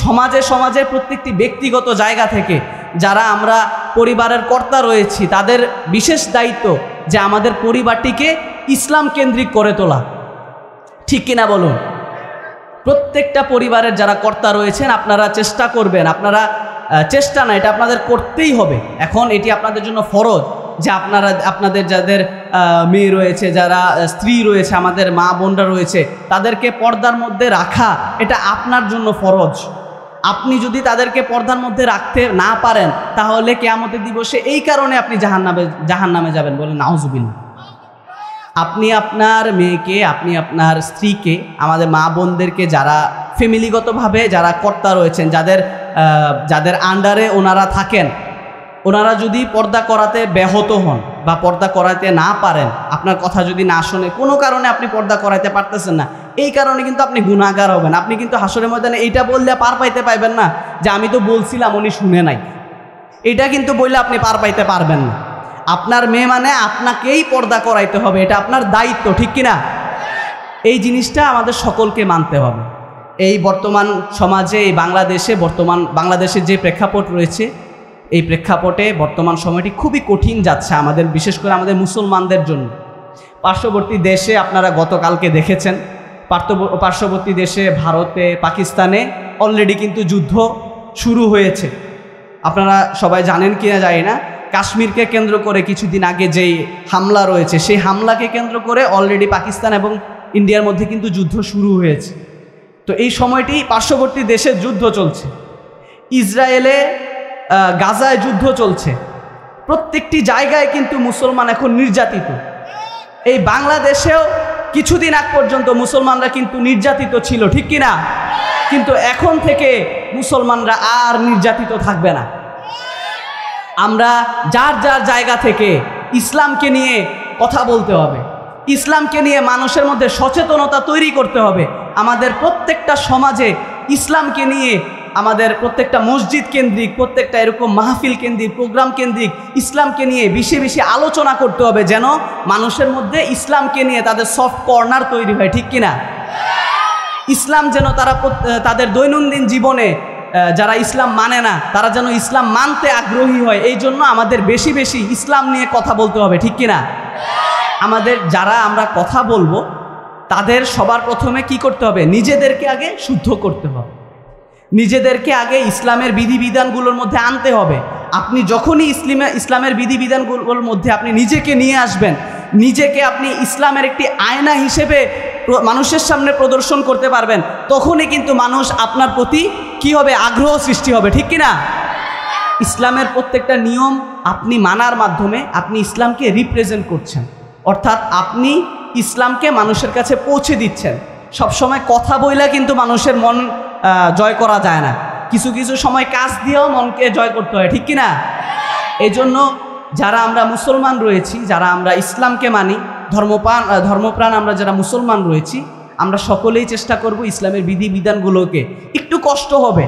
সমাজে প্রত্যেকটি ব্যক্তিগত জায়গা থেকে যারা আমরা পরিবারের কর্তা রয়েছি, তাদের বিশেষ দায়িত্ব যে আমাদের পরিবারটিকে ইসলাম কেন্দ্রিক করে তোলা। ঠিক কিনা বলুন? প্রত্যেকটা পরিবারের যারা কর্তা রয়েছেন, আপনারা চেষ্টা করবেন, চেষ্টা না, এটা আপনাদের করতেই হবে। এখন এটি আপনাদের জন্য ফরজ যে আপনাদের যাদের মেয়ে রয়েছে, যারা স্ত্রী রয়েছে, আমাদের মা বোনরা রয়েছে, তাদেরকে পর্দার মধ্যে রাখা এটা আপনার জন্য ফরজ। আপনি যদি তাদেরকে পর্দার মধ্যে রাখতে না পারেন, তাহলে কিয়ামতের দিবসে এই কারণে আপনি জাহান্নামে যাবেন। বলেন নাউজুবিল্লাহ। আপনি আপনার মেয়েকে, আপনি আপনার স্ত্রীকে, আমাদের মা বোনদেরকে, যারা ফ্যামিলিগতভাবে যারা কর্তা রয়েছেন, যাদের আন্ডারে ওনারা থাকেন, ওনারা যদি পর্দা করাতে ব্যাহত হন বা পর্দা করাতে না পারেন, আপনার কথা যদি না শোনে, কোনো কারণে আপনি পর্দা করাইতে পারতেছেন না, এই কারণে কিন্তু আপনি গুনাহগার হবেন। আপনি কিন্তু হাসরের ময়দানে এইটা বললে পার পাইতে পাইবেন না যে আমি তো বলছিলাম উনি শুনে নাই। এটা কিন্তু বললে আপনি পার পাইতে পারবেন না। আপনার মেয়ে মানে আপনাকেই পর্দা করাইতে হবে, এটা আপনার দায়িত্ব। ঠিক কিনা? এই জিনিসটা আমাদের সকলকে মানতে হবে। এই বর্তমান সমাজে, এই বাংলাদেশের যে প্রেক্ষাপট রয়েছে, এই প্রেক্ষাপটে বর্তমান সময়টি খুবই কঠিন যাচ্ছে আমাদের, বিশেষ করে আমাদের মুসলমানদের জন্য। পার্শ্ববর্তী দেশে আপনারা গতকালকে দেখেছেন, পার্শ্ববর্তী দেশে ভারতে, পাকিস্তানে অলরেডি কিন্তু যুদ্ধ শুরু হয়েছে। আপনারা সবাই জানেন কিনা জানি না, কাশ্মীরকে কেন্দ্র করে কিছুদিন আগে যেই হামলা রয়েছে, সেই হামলাকে কেন্দ্র করে অলরেডি পাকিস্তান এবং ইন্ডিয়ার মধ্যে কিন্তু যুদ্ধ শুরু হয়েছে। তো এই সময়টি পার্শ্ববর্তী দেশের যুদ্ধ চলছে, ইসরায়েলে গাজায় যুদ্ধ চলছে, প্রত্যেকটি জায়গায় কিন্তু মুসলমান এখন নির্যাতিত। এই বাংলাদেশেও কিছুদিন আগ পর্যন্ত মুসলমানরা কিন্তু নির্যাতিত ছিল, ঠিক কিনা? কিন্তু এখন থেকে মুসলমানরা আর নির্যাতিত থাকবে না। আমরা যার যার জায়গা থেকে ইসলামকে নিয়ে কথা বলতে হবে, ইসলামকে নিয়ে মানুষের মধ্যে সচেতনতা তৈরি করতে হবে। আমাদের প্রত্যেকটা সমাজে ইসলামকে নিয়ে, আমাদের প্রত্যেকটা মসজিদ কেন্দ্রিক, প্রত্যেকটা এরকম মাহফিল কেন্দ্রিক, প্রোগ্রাম কেন্দ্রিক ইসলামকে নিয়ে বেশি বেশি আলোচনা করতে হবে, যেন মানুষের মধ্যে ইসলামকে নিয়ে তাদের সফট কর্নার তৈরি হয়, ঠিক কিনা? ইসলাম যেন তারা তাদের দৈনন্দিন জীবনে, যারা ইসলাম মানে না তারা যেন ইসলাম মানতে আগ্রহী হয়। এই জন্য আমাদের বেশি বেশি ইসলাম নিয়ে কথা বলতে হবে, ঠিক কিনা? আমাদের যারা আমরা কথা বলবো তাদের সবার প্রথমে কি করতে হবে? নিজেদেরকে আগে শুদ্ধ করতে হবে, নিজেদেরকে আগে ইসলামের বিধিবিধানগুলোর মধ্যে আনতে হবে। আপনি যখনই ইসলামের বিধিবিধানগুলোর মধ্যে আপনি নিজেকে নিয়ে আসবেন, নিজেকে আপনি ইসলামের একটি আয়না হিসেবে মানুষের সামনে প্রদর্শন করতে পারবেন, তখনই কিন্তু মানুষ আপনার প্রতি কি হবে? আগ্রহ সৃষ্টি হবে, ঠিক কিনা? ইসলামের প্রত্যেকটা নিয়ম আপনি মানার মাধ্যমে আপনি ইসলামকে রিপ্রেজেন্ট করছেন, অর্থাৎ আপনি ইসলামকে মানুষের কাছে পৌঁছে দিচ্ছেন। সবসময় কথা বইলা কিন্তু মানুষের মন জয় করা যায় না, কিছু কিছু সময় কাজ দিয়েও মনকে জয় করতে হয়, ঠিক কিনা? এই জন্য যারা আমরা মুসলমান রয়েছি, যারা আমরা ইসলামকে মানি, ধর্মপ্রাণ আমরা যারা মুসলমান রয়েছি, আমরা সকলেই চেষ্টা করব ইসলামের বিধিবিধানগুলোকে, একটু কষ্ট হবে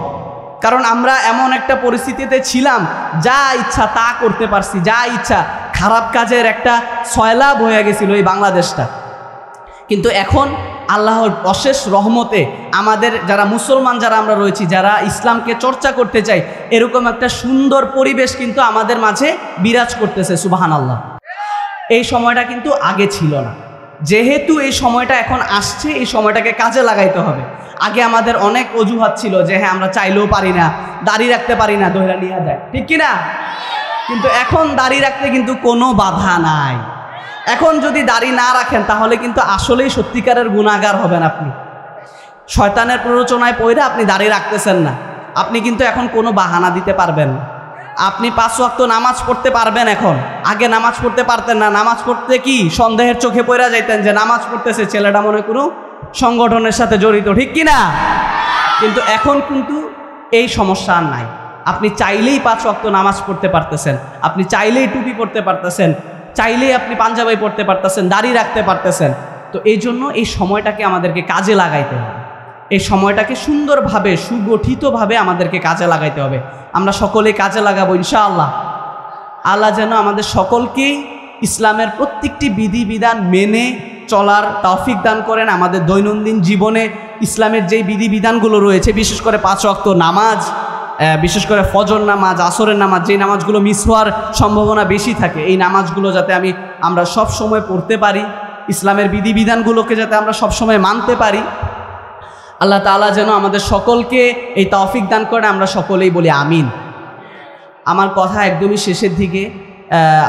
কারণ আমরা এমন একটা পরিস্থিতিতে ছিলাম যা ইচ্ছা তা করতে পারছি, যা ইচ্ছা, খারাপ কাজের একটা সয়লাভ হয়ে গেছিল এই বাংলাদেশটা। কিন্তু এখন আল্লাহর অশেষ রহমতে আমাদের যারা মুসলমান যারা আমরা রয়েছি, যারা ইসলামকে চর্চা করতে চাই, এরকম একটা সুন্দর পরিবেশ কিন্তু আমাদের মাঝে বিরাজ করতেছে, সুবহানাল্লাহ। এই সময়টা কিন্তু আগে ছিল না। যেহেতু এই সময়টা এখন আসছে, এই সময়টাকে কাজে লাগাইতে হবে। আগে আমাদের অনেক অজুহাত ছিল যে হ্যাঁ আমরা চাইলেও পারি না, দাড়ি রাখতে পারি না, দইরা নিয়ে যায়, ঠিক কিনা? কিন্তু এখন দাড়ি রাখতে কিন্তু কোনো বাধা নাই। এখন যদি দাড়ি না রাখেন তাহলে কিন্তু আসলেই সত্যিকারের গুনাহগার হবেন আপনি। শয়তানের প্ররোচনায় পড়ে আপনি দাড়ি রাখতেছেন না, আপনি কিন্তু এখন কোনো বাহানা দিতে পারবেন না। আপনি 5 ওয়াক্ত নামাজ পড়তে পারবেন এখন, আগে নামাজ পড়তে পারতেন না। নামাজ পড়তে কি সন্দেহের চোখে পড়ে যাইতেন যে নামাজ পড়তেছে ছেলেটা মনে কোনো সংগঠনের সাথে জড়িত, ঠিক কিনা? কিন্তু এখন কিন্তু এই সমস্যা আর নাই। আপনি চাইলেই 5 ওয়াক্ত নামাজ পড়তে পারতেছেন, আপনি চাইলেই টুপি পড়তে পারতেছেন, চাইলেই আপনি পাঞ্জাবি পড়তে পারতেছেন, দাড়ি রাখতে পারতেছেন। তো এই জন্য এই সময়টাকে আমাদেরকে কাজে লাগাইতে হবে, এই সময়টাকে সুন্দরভাবে সুগঠিতভাবে আমাদেরকে কাজে লাগাইতে হবে। আমরা সকলেই কাজে লাগাবো ইনশাআল্লাহ। আল্লাহ যেন আমাদের সকলকেই ইসলামের প্রত্যেকটি বিধিবিধান মেনে চলার তৌফিক দান করেন। আমাদের দৈনন্দিন জীবনে ইসলামের যেই বিধিবিধানগুলো রয়েছে, বিশেষ করে 5 ওয়াক্ত নামাজ, বিশেষ করে ফজর নামাজ, আসরের নামাজ, যেই নামাজগুলো মিস হওয়ার সম্ভাবনা বেশি থাকে, এই নামাজগুলো যাতে আমরা সব সময় পড়তে পারি, ইসলামের বিধিবিধানগুলোকে যাতে আমরা সব সময় মানতে পারি। আল্লাহ তাআলা যেন আমাদের সকলকে এই তৌফিক দান করেন। আমরা সকলেই বলি আমিন। আমার কথা একদমই শেষের দিকে,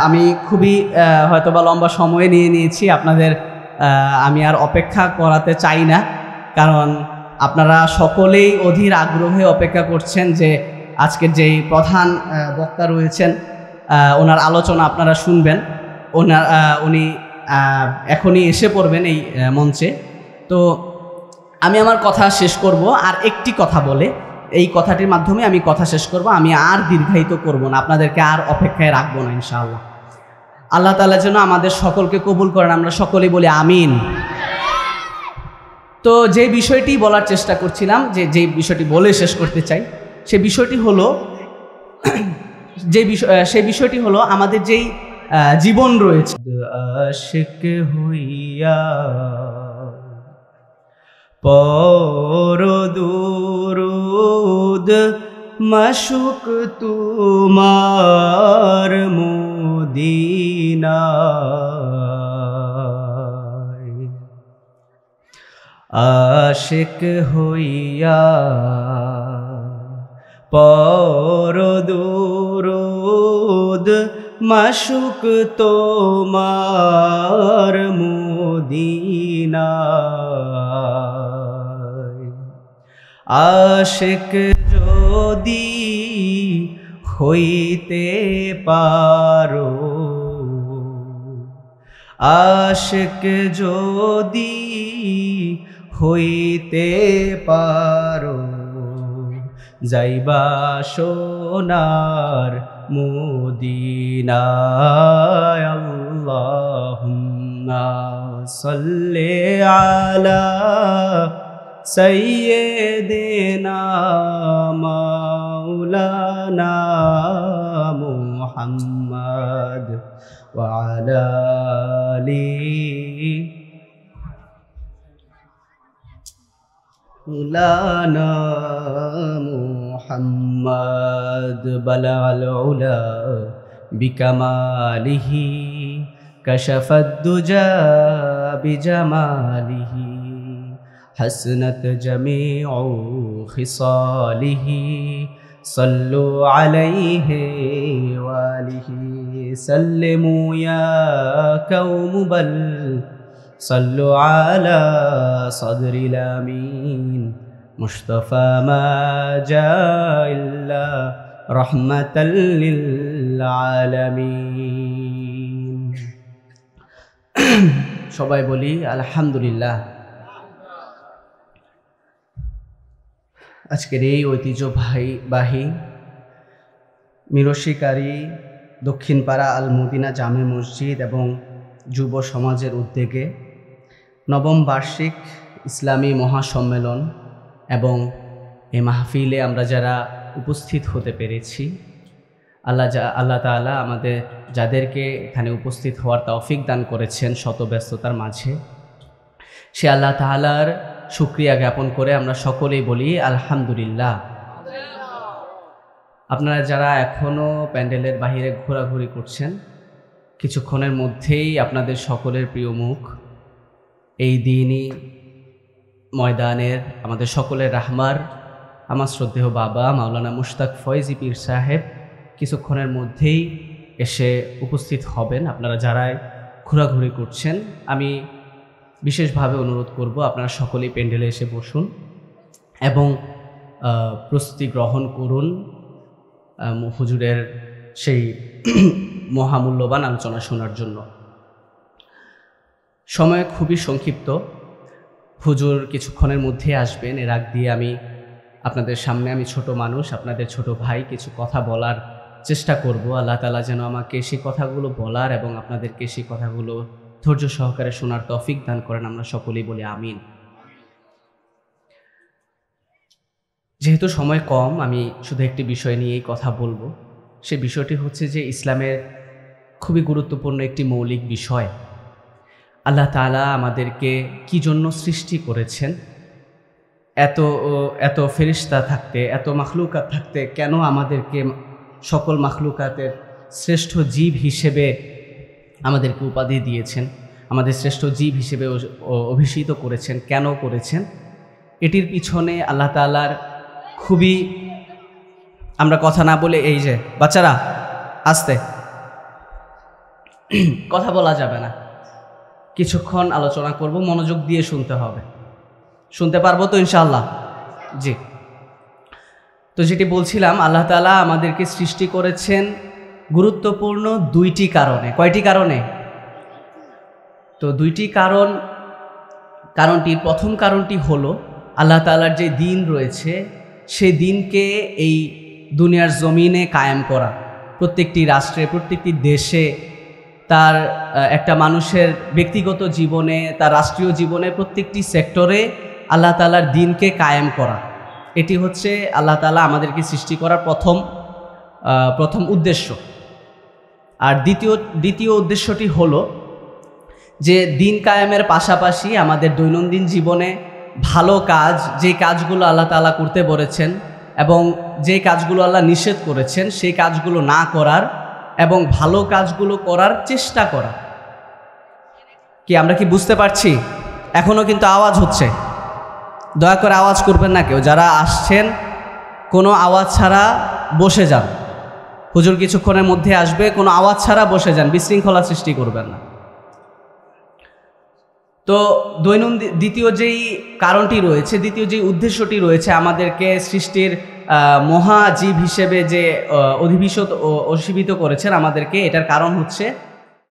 আমি খুবই হয়তোবা লম্বা সময় নিয়েছি আপনাদের, আমি আর অপেক্ষা করাতে চাই না, কারণ আপনারা সকলেই অধীর আগ্রহে অপেক্ষা করছেন যে আজকের যেই প্রধান বক্তা রয়েছেন ওনার আলোচনা আপনারা শুনবেন। উনি এখনই এসে পড়বেন এই মঞ্চে। তো আমি আমার কথা শেষ করব আর একটি কথা বলে, এই কথাটির মাধ্যমে আমি কথা শেষ করব। আমি আর দীর্ঘায়িত করব না, আপনাদেরকে আর অপেক্ষায় রাখবো না ইনশাআল্লাহ। আল্লাহ তাআলা যেন আমাদের সকলকে কবুল করেন, আমরা সকলেই বলি আমিন। তো যে বিষয়টি বলার চেষ্টা করছিলাম, যে বিষয়টি বলে শেষ করতে চাই, সেই বিষয়টি হলো আমাদের যেই জীবন রয়েছে, আশিক হইয়া পর দুরুদ মাশুক তোমার মদিনায়, আশিক হইয়া পর দুরুদ মাশুক তোমার মদিনায়, আশিক যদি হইতে পারো। আশিক যদি হইতে পারো, যাইবা সোনার মদিনায়। আল্লাহুম্মা সাল্লি আলা সাইয়্যিদিনা মাওলানা মুহাম্মদ ওয়া আলা আলিহি مولانا محمد بلغ العلا بكماله كشف الدجى بجماله حسنت جميع خصاله صلوا عليه وآله سلموا يا قوم بل صلوا على صدر الأمين مصطفى ما جاء إلا رحمة للعالمين সবাই বলি আলহামদুলিল্লাহ। আজকের এই ঐতিহ্যবাহী মিরশিকারী দক্ষিণপাড়া আল মদিনা জামে মসজিদ এবং যুব সমাজের উদ্যোগে নবম বার্ষিক ইসলামী মহাসম্মেলন এবং এই মাহফিলে আমরা যারা উপস্থিত হতে পেরেছি, আল্লাহ তাআলা আমাদের যাদেরকে এখানে উপস্থিত হওয়ার তৌফিক দান করেছেন শত ব্যস্ততার মাঝে, সে আল্লাহ তাআলার শুকরিয়া জ্ঞাপন করে আমরা সকলেই বলি আলহামদুলিল্লাহ। আপনারা যারা এখনও প্যান্ডেলের বাহিরে ঘোরাঘুরি করছেন, কিছুক্ষণের মধ্যেই আপনাদের সকলের প্রিয় মুখ এই দিনই ময়দানের আমাদের সকলের রাহমার আমার শ্রদ্ধেয় বাবা মাওলানা মুশতাক ফয়েজি পীর সাহেব কিছুক্ষণের মধ্যেই এসে উপস্থিত হবেন। আপনারা যারাই ঘোরাঘুরি করছেন, আমি বিশেষভাবে অনুরোধ করব আপনারা সকলেই প্যান্ডেলে এসে বসুন এবং প্রস্তুতি গ্রহণ করুন হুজুরের সেই মহামূল্যবান আলোচনা শোনার জন্য। সময় খুবই সংক্ষিপ্ত, হুজুর কিছুক্ষণের মধ্যে আসবেন। এর আগ দিয়ে আমি আপনাদের সামনে, আমি ছোট মানুষ, আপনাদের ছোট ভাই, কিছু কথা বলার চেষ্টা করব। আল্লাহ তাআলা যেন আমাকে সেই কথাগুলো বলার এবং আপনাদেরকে সেই কথাগুলো ধৈর্য সহকারে শোনার তৌফিক দান করেন। আমরা সকলেই বলি আমিন। যেহেতু সময় কম, আমি শুধু একটি বিষয় নিয়েই কথা বলবো। সে বিষয়টি হচ্ছে যে ইসলামের খুবই গুরুত্বপূর্ণ একটি মৌলিক বিষয়, আল্লাহ তাআলা আমাদেরকে কি জন্য সৃষ্টি করেছেন। এত ফেরেশতা থাকতে, এত মাখলুকাত থাকতে কেন আমাদেরকে সকল মাখলুকাতের শ্রেষ্ঠ জীব হিসেবে আমাদেরকে উপাধি দিয়েছেন, আমাদের শ্রেষ্ঠ জীব হিসেবে অভিষিত করেছেন, কেন করেছেন, এটির পিছনে আল্লাহ তাআলার খুবই, আমরা কথা না বলে, এই যে বাচ্চারা আস্তে কথা বলা যাবে না, কিছুক্ষণ আলোচনা করব, মনোযোগ দিয়ে শুনতে হবে। শুনতে পারবো তো ইনশাআল্লাহ? জি। তো যেটি বলছিলাম, আল্লাহ তাআলা আমাদেরকে সৃষ্টি করেছেন গুরুত্বপূর্ণ দুইটি কারণে। কয়টি কারণে? তো দুইটি কারণটির প্রথম কারণটি হলো আল্লাহ তাআলার যে দিন রয়েছে সেই দিনকে এই দুনিয়ার জমিনে কায়েম করা। প্রত্যেকটি রাষ্ট্রে, প্রত্যেকটি দেশে, তার একটা মানুষের ব্যক্তিগত জীবনে, তার রাষ্ট্রীয় জীবনে, প্রত্যেকটি সেক্টরে আল্লাহ তাআলার দিনকে কায়েম করা। এটি হচ্ছে আল্লাহ তাআলা আমাদেরকে সৃষ্টি করার প্রথম উদ্দেশ্য। আর দ্বিতীয় উদ্দেশ্যটি হলো যে দিন কায়েমের পাশাপাশি আমাদের দৈনন্দিন জীবনে ভালো কাজ, যে কাজগুলো আল্লাহ তাআলা করতে বলেছেন এবং যে কাজগুলো আল্লাহ নিষেধ করেছেন সেই কাজগুলো না করার এবং ভালো কাজগুলো করার চেষ্টা করা। কি আমরা কি বুঝতে পারছি? এখনও কিন্তু আওয়াজ হচ্ছে, দয়া করে আওয়াজ করবেন না কেউ। যারা আসছেন কোনো আওয়াজ ছাড়া বসে যান। হুজুর কিছুক্ষণের মধ্যে আসবে, কোনো আওয়াজ ছাড়া বসে যান, বিশৃঙ্খলা সৃষ্টি করবেন না। তো দ্বিতীয় যেই কারণটি রয়েছে, দ্বিতীয় যেই উদ্দেশ্যটি রয়েছে আমাদেরকে সৃষ্টির মহাজীব হিসেবে যে অধিভূত করেছেন আমাদেরকে, এটার কারণ হচ্ছে